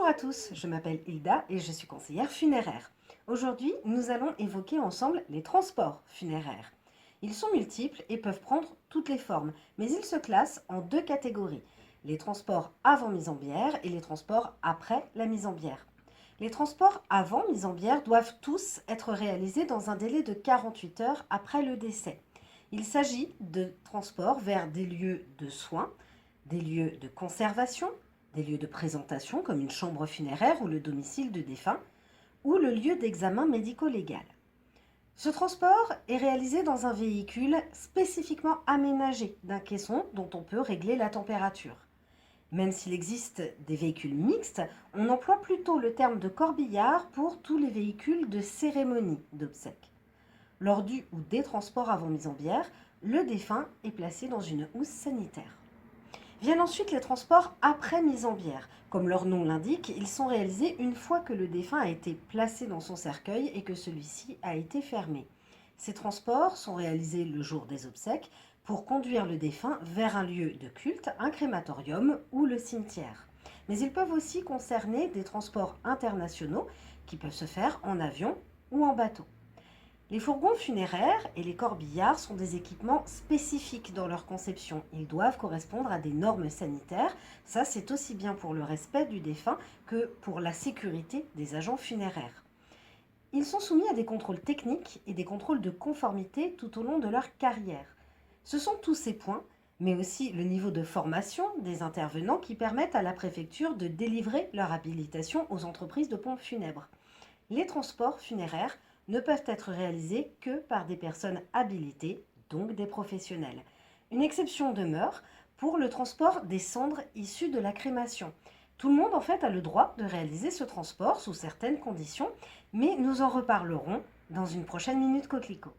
Bonjour à tous, je m'appelle Hilda et je suis conseillère funéraire. Aujourd'hui, nous allons évoquer ensemble les transports funéraires. Ils sont multiples et peuvent prendre toutes les formes, mais ils se classent en deux catégories, les transports avant mise en bière et les transports après la mise en bière. Les transports avant mise en bière doivent tous être réalisés dans un délai de 48 heures après le décès. Il s'agit de transports vers des lieux de soins, des lieux de conservation, des lieux de présentation comme une chambre funéraire ou le domicile de défunt, ou le lieu d'examen médico-légal. Ce transport est réalisé dans un véhicule spécifiquement aménagé d'un caisson dont on peut régler la température. Même s'il existe des véhicules mixtes, on emploie plutôt le terme de corbillard pour tous les véhicules de cérémonie d'obsèques. Lors du ou des transports avant mise en bière, le défunt est placé dans une housse sanitaire. Viennent ensuite les transports après mise en bière. Comme leur nom l'indique, ils sont réalisés une fois que le défunt a été placé dans son cercueil et que celui-ci a été fermé. Ces transports sont réalisés le jour des obsèques pour conduire le défunt vers un lieu de culte, un crématorium ou le cimetière. Mais ils peuvent aussi concerner des transports internationaux qui peuvent se faire en avion ou en bateau. Les fourgons funéraires et les corbillards sont des équipements spécifiques dans leur conception. Ils doivent correspondre à des normes sanitaires. Ça, c'est aussi bien pour le respect du défunt que pour la sécurité des agents funéraires. Ils sont soumis à des contrôles techniques et des contrôles de conformité tout au long de leur carrière. Ce sont tous ces points, mais aussi le niveau de formation des intervenants qui permettent à la préfecture de délivrer leur habilitation aux entreprises de pompes funèbres. Les transports funéraires ne peuvent être réalisés que par des personnes habilitées, donc des professionnels. Une exception demeure pour le transport des cendres issues de la crémation. Tout le monde en fait a le droit de réaliser ce transport sous certaines conditions, mais nous en reparlerons dans une prochaine Minute Coquelicot.